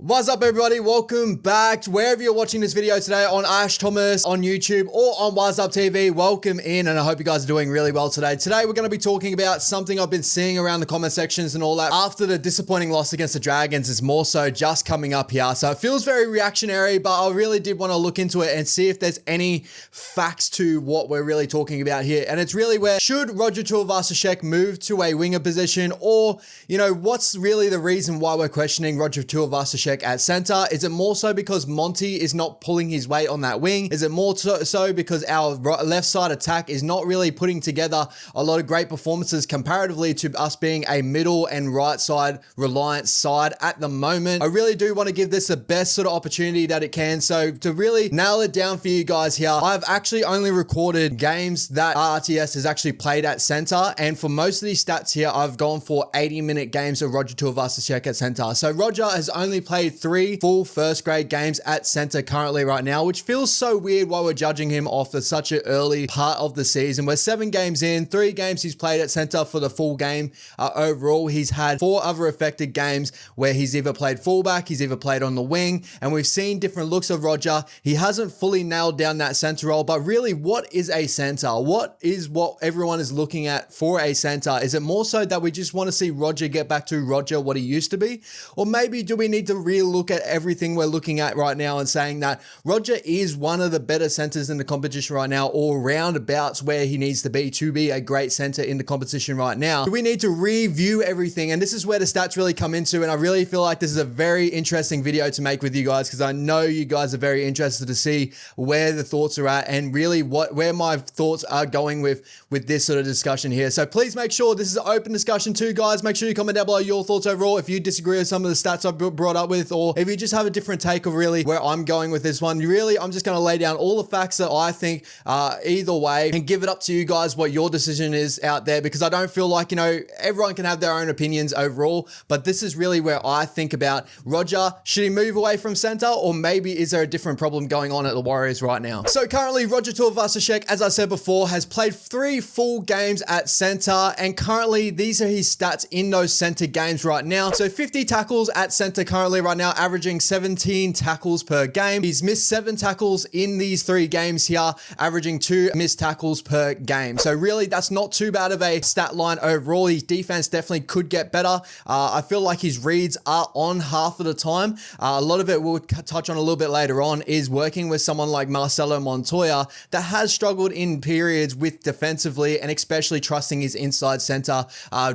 What's up, everybody? Welcome back to wherever you're watching this video today, on Ash Thomas, on YouTube, or on wahsup TV. Welcome in, and I hope you guys are doing really well today. Today, we're going to be talking about something I've been seeing around the comment sections and all that. After the disappointing loss against the Dragons, it's more so just coming up here. So it feels very reactionary, but I really did want to look into it and see if there's any facts to what we're really talking about here. And it's really where, should Roger Tuivasa Sheck move to a winger position, or, you know, what's really the reason why we're questioning Roger Tuivasa Sheck at center? Is it more so because Monty is not pulling his weight on that wing? Is it more so because our left side attack is not really putting together a lot of great performances comparatively to us being a middle and right side reliant side at the moment? I really do want to give this the best sort of opportunity that it can. So to really nail it down for you guys here, I've actually only recorded games that RTS has actually played at center, and for most of these stats here, I've gone for 80-minute games of Roger Tuivasa Sheck at center. So Roger has only played 3 full first grade games at center currently right now, which feels so weird while we're judging him off at such an early part of the season. We're 7 games in, 3 games he's played at center for the full game. Overall, he's had 4 other affected games where he's either played fullback, he's either played on the wing, and we've seen different looks of Roger. He hasn't fully nailed down that center role, but really, what is a center? What is what everyone is looking at for a center? Is it more so that we just want to see Roger get back to Roger, what he used to be? Or maybe do we need to really look at everything we're looking at right now and saying that Roger is one of the better centers in the competition right now, or roundabouts where he needs to be a great center in the competition right now? Do we need to review everything? And this is where the stats really come into, and I really feel like this is a very interesting video to make with you guys, because I know you guys are very interested to see where the thoughts are at and really where my thoughts are going with this sort of discussion here. So please make sure this is an open discussion too, guys. Make sure you comment down below your thoughts overall if you disagree with some of the stats I've brought up with, or if you just have a different take of really where I'm going with this one. Really, I'm just going to lay down all the facts that I think either way and give it up to you guys what your decision is out there, because I don't feel like, you know, everyone can have their own opinions overall, but this is really where I think about Roger. Should he move away from center, or maybe is there a different problem going on at the Warriors right now? So currently, Roger Tuivasa Sheck, as I said before, has played 3 full games at center, and currently these are his stats in those center games right now. So 50 tackles at center currently right now, averaging 17 tackles per game. He's missed 7 tackles in these 3 games here, averaging 2 missed tackles per game. So really, that's not too bad of a stat line overall. His defense definitely could get better. I feel like his reads are on half of the time. A lot of it we'll touch on a little bit later on is working with someone like Marcelo Montoya that has struggled in periods with defensively, and especially trusting his inside center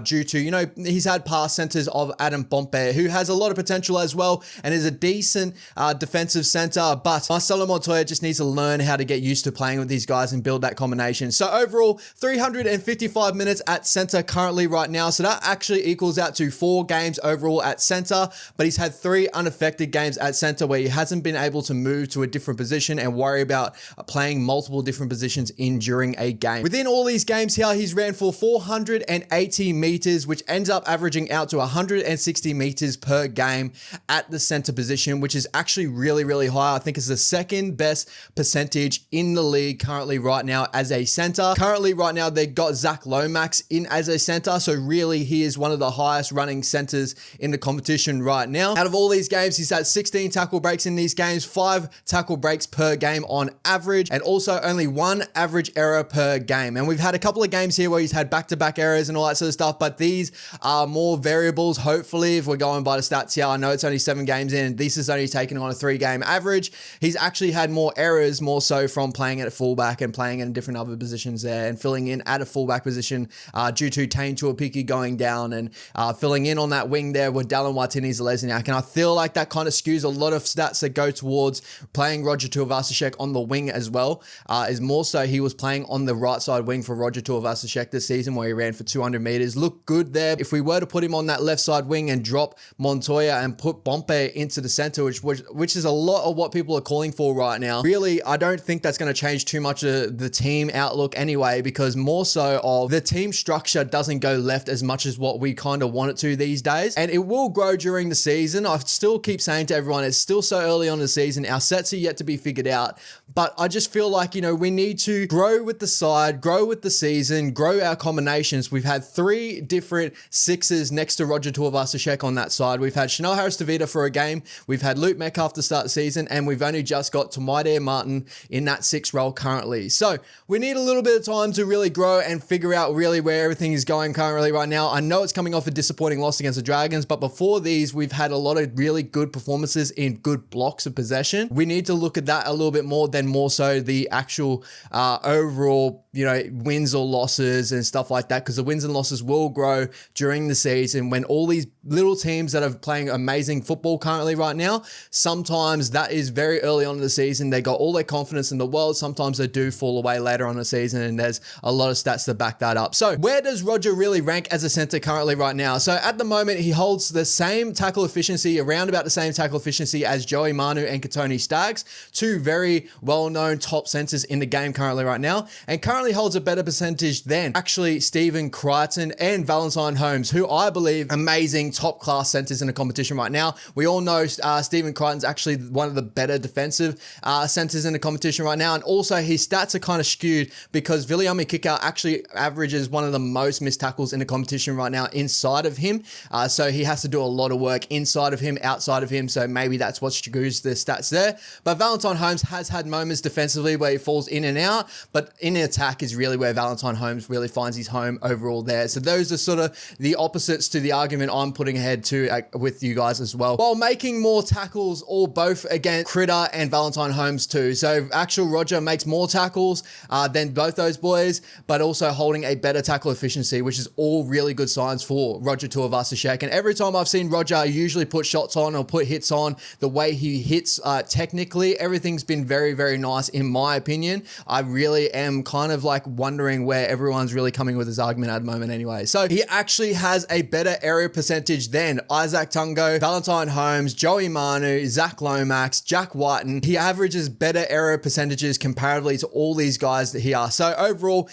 due to, you know, he's had past centers of Adam Pompei, who has a lot of potential as well and is a decent defensive center, but Marcelo Montoya just needs to learn how to get used to playing with these guys and build that combination. So overall, 355 minutes at center currently right now. So that actually equals out to 4 games overall at center, but he's had 3 unaffected games at center where he hasn't been able to move to a different position and worry about playing multiple different positions in during a game. Within all these games here, he's ran for 480 meters, which ends up averaging out to 160 meters per game at the center position, which is actually really, really high. I think it's the 2nd best percentage in the league currently right now as a center. Currently right now, they got Zach Lomax in as a center. So really, he is one of the highest running centers in the competition right now. Out of all these games, he's had 16 tackle breaks in these games, 5 tackle breaks per game on average, and also only 1 average error per game. And we've had a couple of games here where he's had back-to-back errors and all that sort of stuff, but these are more variables. Hopefully, if we're going by the stats here, I know it's only 7 games in. This is only taken on a 3-game average. He's actually had more errors, more so from playing at fullback and playing in different other positions there, and filling in at a fullback position due to Tane Tuapiki going down, and filling in on that wing there with Dallin Watene-Zelezniak. And I feel like that kind of skews a lot of stats that go towards playing Roger Tuivasa Sheck on the wing as well. Is more so he was playing on the right side wing for Roger Tuivasa Sheck this season, where he ran for 200 meters. Looked good there. If we were to put him on that left side wing and drop Montoya and put Pompei into the center, which is a lot of what people are calling for right now, really, I don't think that's going to change too much of the team outlook anyway, because more so of the team structure doesn't go left as much as what we kind of want it to these days, and it will grow during the season. I still keep saying to everyone, it's still so early on in the season. Our sets are yet to be figured out, but I just feel like, you know, we need to grow with the side, grow with the season, grow our combinations. We've had 3 different 6s next to Roger Tuivasa Sheck on that side. We've had Chanel Harris-Tavita Fifita for a game. We've had Luke Metcalf to start the season, and we've only just got Tomaide Martin in that 6th role currently. So we need a little bit of time to really grow and figure out really where everything is going currently right now. I know it's coming off a disappointing loss against the Dragons, but before these, we've had a lot of really good performances in good blocks of possession. We need to look at that a little bit more than more so the actual overall, wins or losses and stuff like that, because the wins and losses will grow during the season when all these little teams that are playing amazing football currently right now, sometimes that is very early on in the season. They got all their confidence in the world. Sometimes they do fall away later on in the season, and there's a lot of stats to back that up. So where does Roger really rank as a center currently right now? So at the moment, he holds the same tackle efficiency, around about the same tackle efficiency as Joey Manu and Katoni Staggs, two very well-known top centers in the game currently right now, and currently holds a better percentage than actually Stephen Crichton and Valentine Holmes, who I believe amazing top-class centers in the competition right now. We all know Stephen Crichton's actually one of the better defensive centers in the competition right now, and also his stats are kind of skewed because Viliami Kikau actually averages one of the most missed tackles in the competition right now inside of him, so he has to do a lot of work inside of him, outside of him, so maybe that's what skews the stats there. But Valentine Holmes has had moments defensively where he falls in and out, but in attack is really where Valentine Holmes really finds his home overall there. So those are sort of the opposites to the argument I'm putting ahead to with you guys as well, while making more tackles or both against Critter and Valentine Holmes too. So actual Roger makes more tackles than both those boys, but also holding a better tackle efficiency, which is all really good signs for Roger Tuivasa Sheck. And every time I've seen Roger usually put shots on or put hits on, the way he hits technically, everything's been very, very nice in my opinion. I really am kind of like wondering where everyone's really coming with his argument at the moment anyway. So he actually has a better area percentage than Isaac Tungo, Valentine Holmes, Joey Manu, Zach Lomax, Jack Whiten. He averages better area percentages comparatively to all these guys that he are. So overall,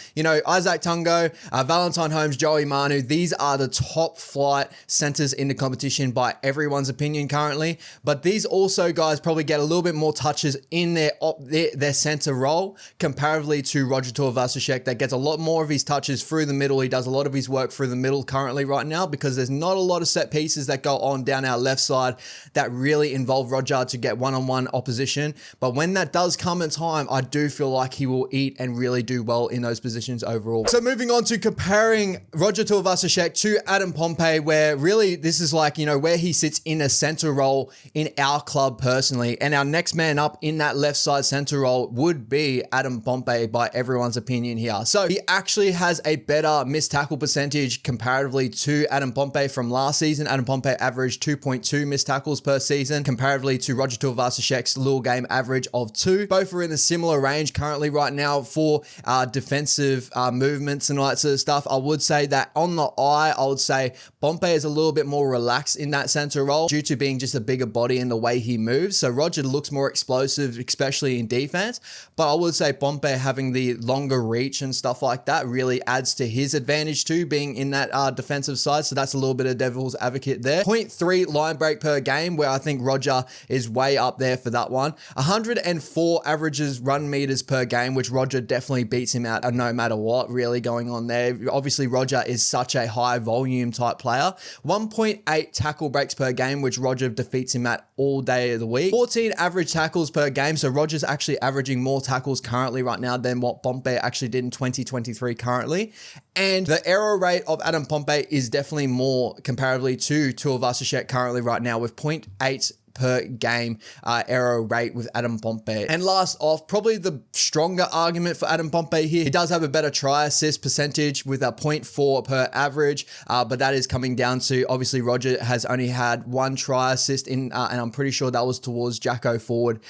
Isaac Tungo, Valentine Holmes, Joey Manu, these are the top flight centers in the competition by everyone's opinion currently. But these also guys probably get a little bit more touches in their center role comparatively to Roger Tuivasa Sheck, that gets a lot more of his touches through the middle. He does a lot of his work through the middle currently right now because there's not a lot of set pieces that go on down our left side that really involve Roger to get one-on-one opposition. But when that does come in time, I do feel like he will eat and really do well in those positions overall. So moving on to comparing Roger Tuivasa Sheck to Adam Pompei, where really this is like, where he sits in a center role in our club personally. And our next man up in that left side center role would be Adam Pompei by everyone's opinion here. So he actually has a better missed tackle percentage comparatively to Adam Pompei from last season. Adam Pompei averaged 2.2 missed tackles per season comparatively to Roger Tuivasa Sheck's little game average of 2. Both are in a similar range currently right now for defensive movements and all that sort of stuff. I would say that on the eye, I would say Pompei is a little bit more relaxed in that center role due to being just a bigger body in the way he moves. So Roger looks more explosive, especially in defense. But I would say Pompei having the longer reach and stuff like that really adds to his advantage too, being in that defensive side. So that's a little bit of devil's advocate there. 0.3 line break per game, where I think Roger is way up there for that one. 104 averages run meters per game, which Roger definitely beats him out no matter what really going on there. Obviously, Roger is such a high volume type player. 1.8 tackle breaks per game, which Roger defeats him at all day of the week. 14 average tackles per game. So Roger's actually averaging more tackles currently right now than what Pompei actually did in 2023 currently. And the error rate of Adam Pompei is definitely more comparatively to Tuivasa Sheck currently right now with 0.8 per game error rate with Adam Pompei. And last off, probably the stronger argument for Adam Pompei here, he does have a better try assist percentage with a 0.4 per average, but that is coming down to, obviously Roger has only had one try assist in, and I'm pretty sure that was towards Jacko Forward.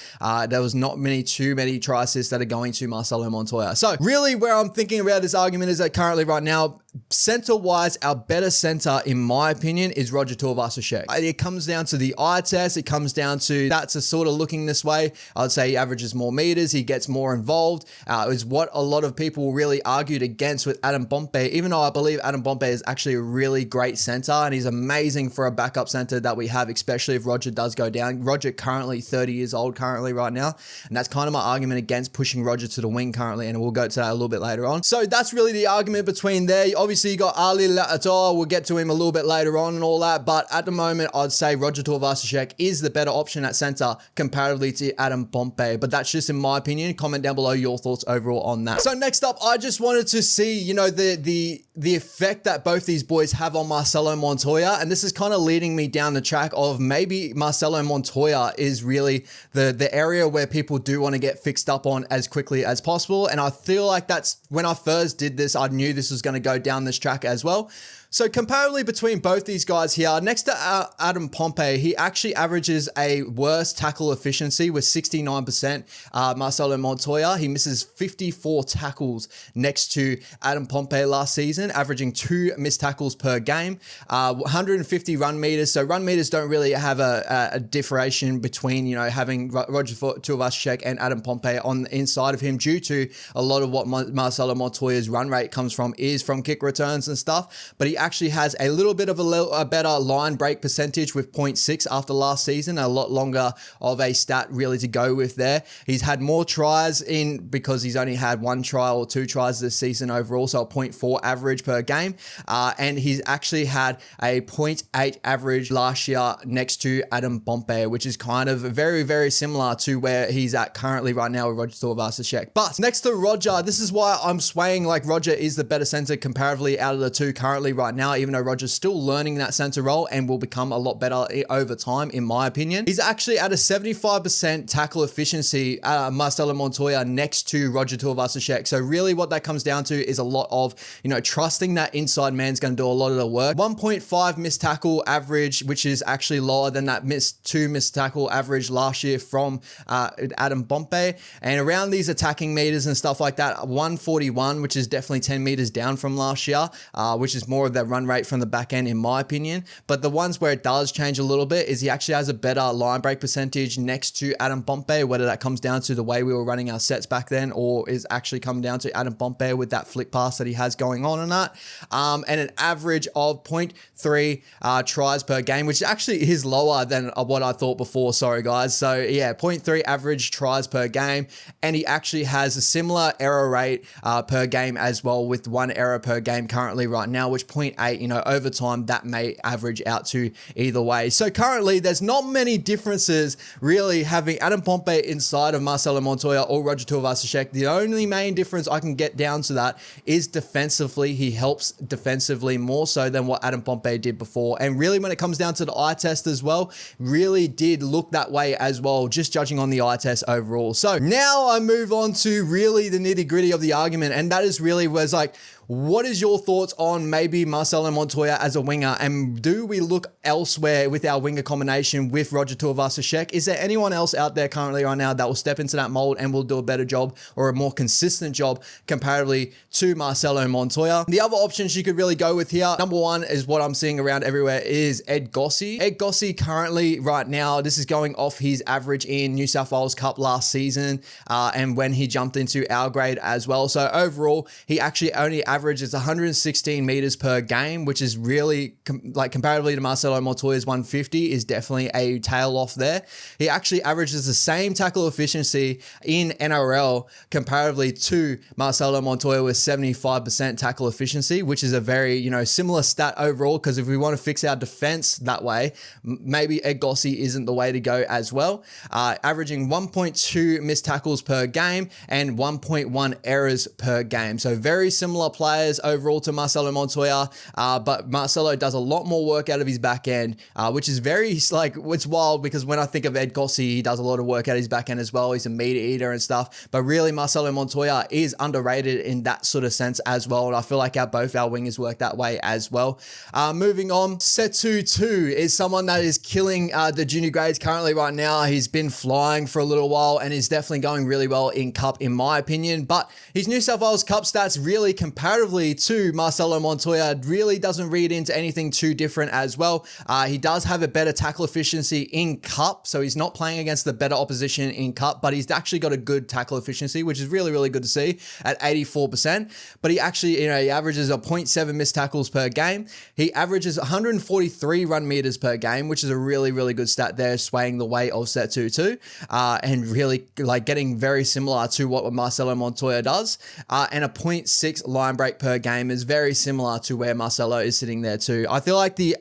There was not too many try assists that are going to Marcelo Montoya. So really where I'm thinking about this argument is that currently right now, center-wise, our better center, in my opinion, is Roger Tuivasa Sheck. It comes down to the eye test. It comes down to that's sort of looking this way. I would say he averages more meters. He gets more involved. Is what a lot of people really argued against with Adam Pompei, even though I believe Adam Pompei is actually a really great center and he's amazing for a backup center that we have, especially if Roger does go down. Roger currently 30 years old currently right now. And that's kind of my argument against pushing Roger to the wing currently. And we'll go to that a little bit later on. So that's really the argument between there. obviously you got Ali Latoa. We'll get to him a little bit later on and all that. But at the moment, I'd say Roger Tuivasa Sheck is the better option at center comparatively to Adam Pompei. But that's just in my opinion. Comment down below your thoughts overall on that. So next up, I just wanted to see, you know, the effect that both these boys have on Marcelo Montoya. And this is kind of leading me down the track of maybe Marcelo Montoya is really the area where people do want to get fixed up on as quickly as possible. And I feel like that's when I first did this, I knew this was going to go down this track as well. So comparatively between both these guys here, next to Adam Pompei, he actually averages a worse tackle efficiency with 69%. Marcelo Montoya, he misses 54 tackles next to Adam Pompei last season, averaging 2 missed tackles per game, 150 run meters. So run meters don't really have a differentiation between, you know, having Roger Tuivasa Sheck and Adam Pompei on the inside of him due to a lot of what Marcelo Montoya's run rate comes from is from kick returns and stuff. But he actually has a little bit of a better line break percentage with 0.6 after last season, a lot longer of a stat really to go with there. He's had more tries in because he's only had 1 try or 2 tries this season overall, so a 0.4 average per game. And he's actually had a 0.8 average last year next to Adam Pompei, which is kind of very, very similar to where he's at currently right now with Roger Tuivasa Sheck. But next to Roger, this is why I'm swaying like Roger is the better center comparatively out of the two currently right now, even though Roger's still learning that center role and will become a lot better over time, in my opinion. He's actually at a 75% tackle efficiency, Marcelo Montoya next to Roger Tuivasa Sheck. So really what that comes down to is a lot of, you know, trusting that inside man's going to do a lot of the work. 1.5 missed tackle average, which is actually lower than that 2 missed tackle average last year from Adam Pompei. And around these attacking meters and stuff like that, 141, which is definitely 10 meters down from last year, which is more of that run rate from the back end in my opinion. But the ones where it does change a little bit is he actually has a better line break percentage next to Adam Pompei, whether that comes down to the way we were running our sets back then or is actually come down to Adam Pompei with that flick pass that he has going on and that. And an average of 0.3 tries per game, which actually is lower than what I thought before. Sorry guys. So yeah, 0.3 average tries per game. And he actually has a similar error rate per game as well, with 1 error per game currently right now, which 0.8, you know, over time that may average out to either way. So currently there's not many differences really having Adam Pompei inside of Marcelo Montoya or Roger Tuivasa Sheck. The only main difference I can get down to that is defensively. He helps defensively more so than what Adam Pompei did before. And really when it comes down to the eye test as well, really did look that way as well, just judging on the eye test overall. So now I move on to really the nitty gritty of the argument. And that is really was like, what is your thoughts on maybe Marcelo Montoya as a winger? And do we look elsewhere with our winger combination with Roger Tuivasa Sheck? Is there anyone else out there currently right now that will step into that mold and will do a better job or a more consistent job comparatively to Marcelo Montoya? The other options you could really go with here, number one is what I'm seeing around everywhere is Ed Gossie. Ed Gossie currently right now, this is going off his average in New South Wales Cup last season and when he jumped into our grade as well. So overall, he actually only averages 116 meters per game, which is really like comparatively to Marcelo Montoya's 150 is definitely a tail off there. He actually averages the same tackle efficiency in NRL comparatively to Marcelo Montoya with 75% tackle efficiency, which is a very, you know, similar stat overall, because if we want to fix our defense that way, maybe Ed Gossie isn't the way to go as well. Averaging 1.2 missed tackles per game and 1.1 errors per game. So very similar players overall to Marcelo Montoya, but Marcelo does a lot more work out of his back end, which is very, like, it's wild because when I think of Ed Gossie, he does a lot of work out of his back end as well. He's a meat eater and stuff, but really Marcelo Montoya is underrated in that sort of sense as well, and I feel like both our wingers work that way as well. Moving on, Setu 2 is someone that is killing the junior grades currently right now. He's been flying for a little while and is definitely going really well in Cup in my opinion, but his New South Wales Cup stats really comparatively to Marcelo Montoya really doesn't read into anything too different as well. He does have a better tackle efficiency in Cup, so he's not playing against the better opposition in Cup, but he's actually got a good tackle efficiency, which is really, really good to see at 84%. But he actually, you know, he averages a 0.7 missed tackles per game. He averages 143 run meters per game, which is a really, really good stat there, swaying the way of Setu 2, and really like getting very similar to what Marcelo Montoya does, and a 0.6 line break break per game is very similar to where Marcelo is sitting there too. I feel like the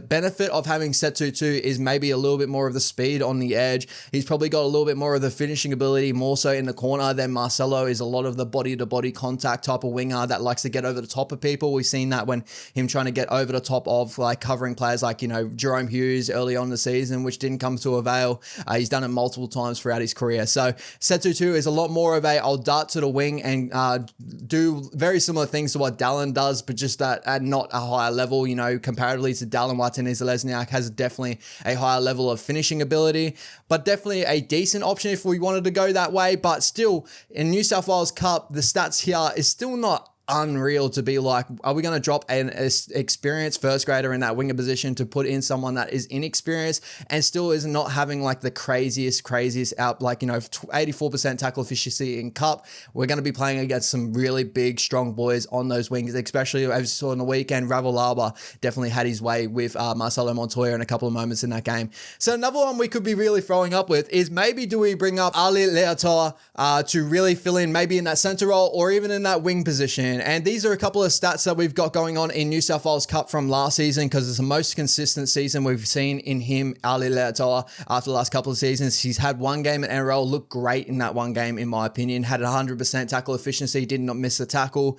benefit of having Setutu is maybe a little bit more of the speed on the edge. He's probably got a little bit more of the finishing ability, more so in the corner than Marcelo is. A lot of the body-to-body contact type of winger that likes to get over the top of people. We've seen that when him trying to get over the top of like covering players like, Jerome Hughes early on in the season, which didn't come to avail. He's done it multiple times throughout his career. So Setutu is a lot more of I'll dart to the wing and do very similar things to what Dallin does, but just at not a higher level, comparatively to Dallin. Watene-Zelezniak has definitely a higher level of finishing ability, but definitely a decent option if we wanted to go that way. But still, in New South Wales Cup, the stats here is still not unreal to be like, are we going to drop an experienced first grader in that winger position to put in someone that is inexperienced and still is not having like the craziest out, 84% tackle efficiency in cup? We're going to be playing against some really big, strong boys on those wings, especially as we saw on the weekend. Ravalaba definitely had his way with Marcelo Montoya in a couple of moments in that game. So another one we could be really throwing up with is maybe do we bring up Ali Leatoa to really fill in maybe in that center role or even in that wing position? And these are a couple of stats that we've got going on in New South Wales Cup from last season, because it's the most consistent season we've seen in him, Ali Leatoa, after the last couple of seasons. He's had one game at NRL, looked great in that one game, in my opinion. Had 100% tackle efficiency, did not miss a tackle.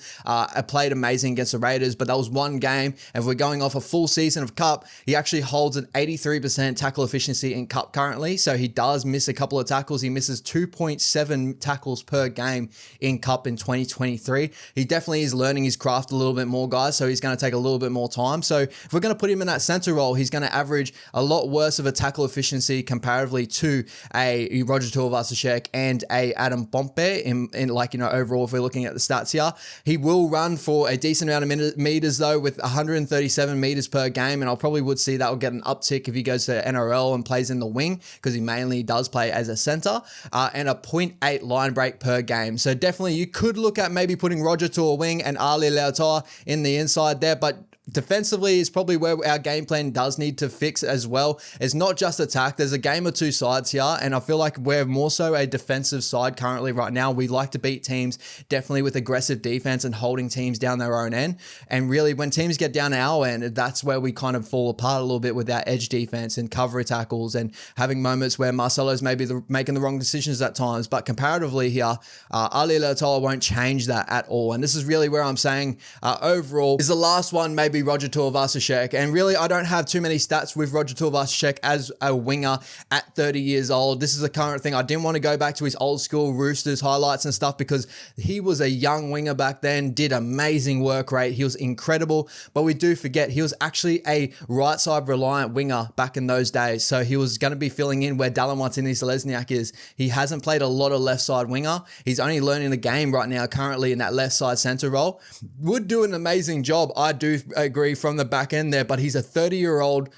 Played amazing against the Raiders, but that was one game. And if we're going off a full season of Cup, he actually holds an 83% tackle efficiency in Cup currently. So he does miss a couple of tackles. He misses 2.7 tackles per game in Cup in 2023. He definitely is learning his craft a little bit more, guys, so he's going to take a little bit more time. So if we're going to put him in that center role, he's going to average a lot worse of a tackle efficiency comparatively to a Roger Tuivasa Sheck and a Adam Pompei in overall, if we're looking at the stats here. He will run for a decent amount of meters though, with 137 meters per game, and I probably would see that will get an uptick if he goes to NRL and plays in the wing, because he mainly does play as a center, and a 0.8 line break per game. So definitely you could look at maybe putting Roger to a wing and Ali Leatoa in the inside there, but defensively is probably where our game plan does need to fix as well. It's not just attack. There's a game of two sides here, and I feel like we're more so a defensive side currently right now. We like to beat teams definitely with aggressive defense and holding teams down their own end. And really, when teams get down our end, that's where we kind of fall apart a little bit with our edge defense and cover tackles and having moments where Marcelo's maybe making the wrong decisions at times. But comparatively here, Ali Leatoa won't change that at all. And this is really where I'm saying overall is the last one, maybe Roger Tuivasa Sheck. And really, I don't have too many stats with Roger Tuivasa Sheck as a winger at 30 years old. This is a current thing. I didn't want to go back to his old school Roosters highlights and stuff, because he was a young winger back then, did amazing work rate. He was incredible, but we do forget he was actually a right side reliant winger back in those days. So he was going to be filling in where Dallin Watene-Zelezniak is. He hasn't played a lot of left side winger. He's only learning the game right now currently in that left side center role. Would do an amazing job, I do agree, from the back end there, but he's a 30-year-old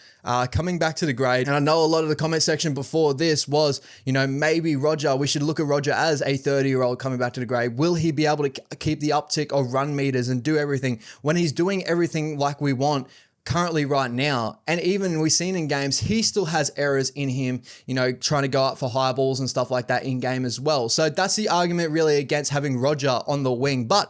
coming back to the grade. And I know a lot of the comment section before this was, maybe Roger, we should look at Roger as a 30-year-old coming back to the grade. Will he be able to keep the uptick of run meters and do everything when he's doing everything like we want currently right now? And even we've seen in games, he still has errors in him, trying to go up for high balls and stuff like that in game as well. So that's the argument really against having Roger on the wing. But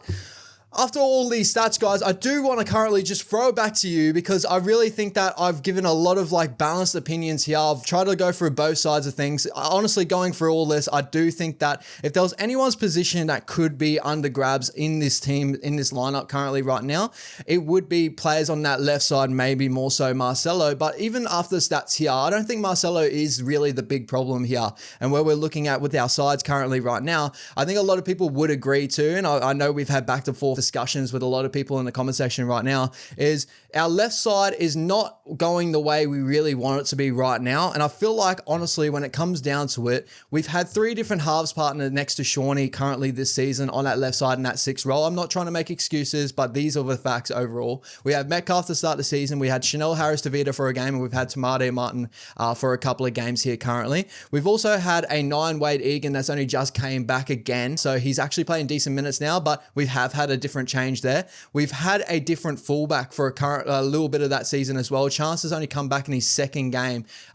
after all these stats, guys, I do want to currently just throw it back to you, because I really think that I've given a lot of balanced opinions here. I've tried to go through both sides of things. Honestly, going through all this, I do think that if there was anyone's position that could be under grabs in this team, in this lineup currently right now, it would be players on that left side, maybe more so Marcelo. But even after the stats here, I don't think Marcelo is really the big problem here. And where we're looking at with our sides currently right now, I think a lot of people would agree to, and I know we've had back and forth discussions with a lot of people in the comment section right now, is our left side is not going the way we really want it to be right now. And I feel like, honestly, when it comes down to it, we've had three different halves partner next to Shawnee currently this season on that left side in that sixth role. I'm not trying to make excuses, but these are the facts overall. We had Metcalf to start the season. We had Chanel Harris-Tavita for a game, and we've had Tamade Martin for a couple of games here currently. We've also had a 9 Wade Egan that's only just came back again. So he's actually playing decent minutes now, but we have had a different different change there. We've had a different fullback for a little bit of that season as well. Chance has only come back in his second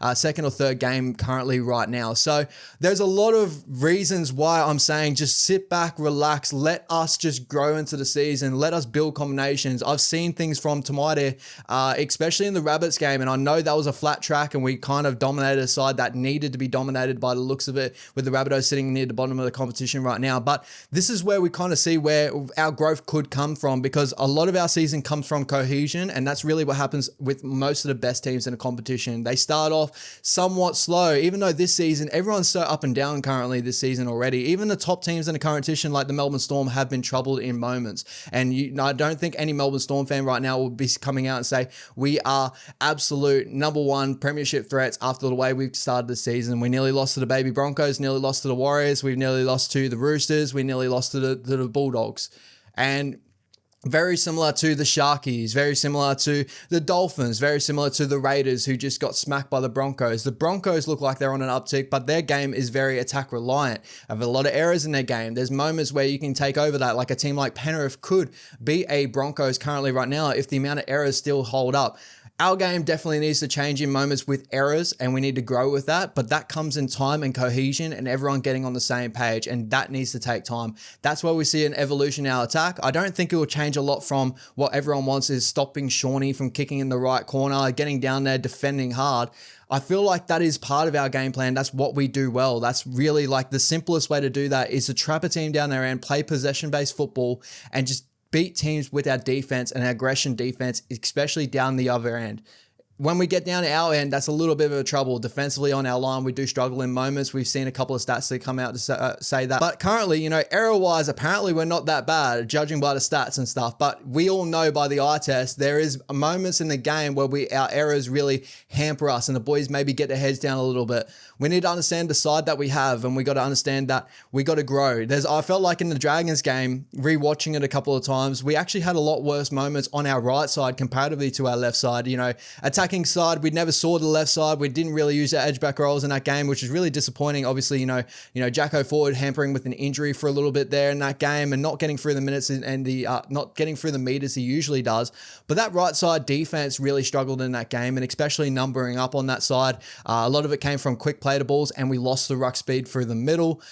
or third game currently right now. So there's a lot of reasons why I'm saying just sit back, relax, let us just grow into the season, let us build combinations. I've seen things from Tamaite, especially in the Rabbits game, and I know that was a flat track and we kind of dominated a side that needed to be dominated by the looks of it, with the Rabbitohs sitting near the bottom of the competition right now. But this is where we kind of see where our growth could come from, because a lot of our season comes from cohesion, and that's really what happens with most of the best teams in a competition. They start off somewhat slow, even though this season, everyone's so up and down currently this season already. Even the top teams in the current competition, like the Melbourne Storm, have been troubled in moments. And I don't think any Melbourne Storm fan right now will be coming out and say, we are absolute number one premiership threats after the way we've started the season. We nearly lost to the baby Broncos, nearly lost to the Warriors, we've nearly lost to the Roosters, we nearly lost to the Bulldogs. And very similar to the Sharkies, very similar to the Dolphins, very similar to the Raiders, who just got smacked by the Broncos. The Broncos look like they're on an uptick, but their game is very attack reliant. They have a lot of errors in their game. There's moments where you can take over that, like a team like Penrith could beat a Broncos currently right now if the amount of errors still hold up. Our game definitely needs to change in moments with errors, and we need to grow with that, but that comes in time and cohesion and everyone getting on the same page, and that needs to take time. That's where we see an evolution in our attack. I don't think it will change a lot from what everyone wants, is stopping Shawnee from kicking in the right corner, getting down there, defending hard. I feel like that is part of our game plan. That's what we do well. That's really like the simplest way to do that, is to trap a team down there and play possession-based football and just beat teams with our defense and aggression defense, especially down the other end. When we get down to our end, that's a little bit of a trouble. Defensively on our line, we do struggle in moments. We've seen a couple of stats that come out to say that. But currently, error-wise, apparently we're not that bad, judging by the stats and stuff. But we all know by the eye test, there is moments in the game where our errors really hamper us and the boys maybe get their heads down a little bit. We need to understand the side that we have, and we got to understand that we got to grow. I felt like in the Dragons game, rewatching it a couple of times, we actually had a lot worse moments on our right side comparatively to our left side. Attacking side, we never saw the left side. We didn't really use our edge back roles in that game, which is really disappointing. Obviously, Jacko Ford hampering with an injury for a little bit there in that game and not getting through the minutes and not getting through the meters he usually does. But that right side defense really struggled in that game, and especially numbering up on that side. A lot of it came from quick play to balls, and we lost the ruck speed through the middle.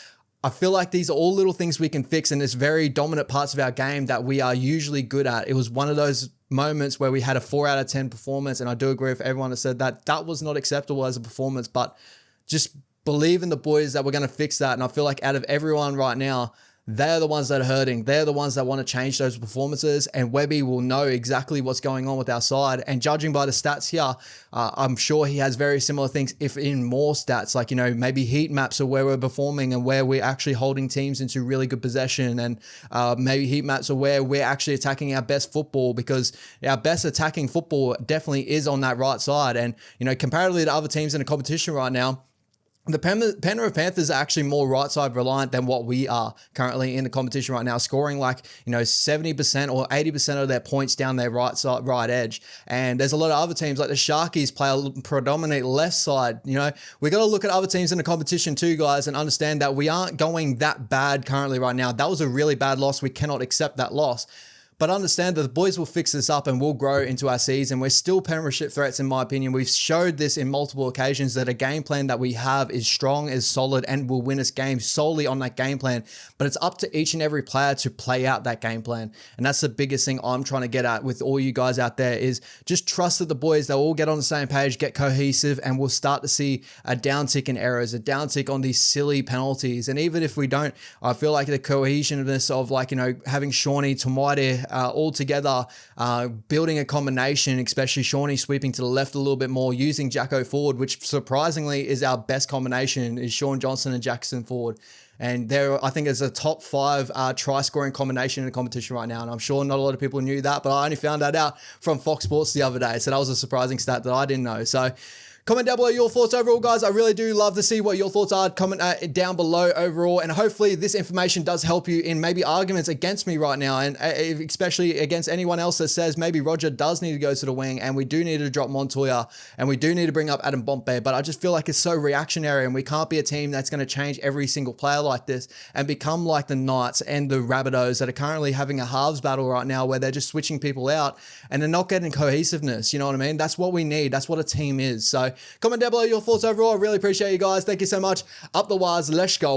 I feel like these are all little things we can fix, and it's very dominant parts of our game that we are usually good at. It was one of those moments where we had a 4 out of 10 performance, and I do agree with everyone that said that was not acceptable as a performance, but just believe in the boys that we're going to fix that. And I feel like out of everyone right now, they're the ones that are hurting. They're the ones that want to change those performances, and Webby will know exactly what's going on with our side. And judging by the stats here, I'm sure he has very similar things, if in more stats, like, maybe heat maps of where we're performing and where we're actually holding teams into really good possession, and maybe heat maps of where we're actually attacking our best football, because our best attacking football definitely is on that right side. And, comparatively to other teams in the competition right now, the Penrith Panthers are actually more right side reliant than what we are currently in the competition right now, scoring 70% or 80% of their points down their right side, right edge. And there's a lot of other teams like the Sharkies play a predominant left side. We got to look at other teams in the competition too, guys, and understand that we aren't going that bad currently right now. That was a really bad loss. We cannot accept that loss. But understand that the boys will fix this up and we'll grow into our season. We're still premiership threats, in my opinion. We've showed this in multiple occasions that a game plan that we have is strong, is solid, and will win us games solely on that game plan. But it's up to each and every player to play out that game plan. And that's the biggest thing I'm trying to get at with all you guys out there, is just trust that the boys, they'll all get on the same page, get cohesive, and we'll start to see a downtick in errors, a downtick on these silly penalties. And even if we don't, I feel like the cohesiveness of having Shawnee, Tamaite, all together, building a combination, especially Shawnee sweeping to the left a little bit more, using Jacko Ford, which surprisingly is our best combination, is Sean Johnson and Jackson Ford. And there, I think, is a top 5 try-scoring combination in the competition right now. And I'm sure not a lot of people knew that, but I only found that out from Fox Sports the other day. So that was a surprising stat that I didn't know. So Comment down below your thoughts overall, guys. I really do love to see what your thoughts are. Comment down below overall, and hopefully this information does help you in maybe arguments against me right now, and especially against anyone else that says maybe Roger does need to go to the wing and we do need to drop Montoya and we do need to bring up Adam Pompei. But I just feel like it's so reactionary, and we can't be a team that's going to change every single player like this and become like the Knights and the Rabbitohs that are currently having a halves battle right now where they're just switching people out and they're not getting cohesiveness. You know what I mean? That's what we need. That's what a team is. So comment down below your thoughts overall. I really appreciate you guys. Thank you so much. Up the wires. Let's go.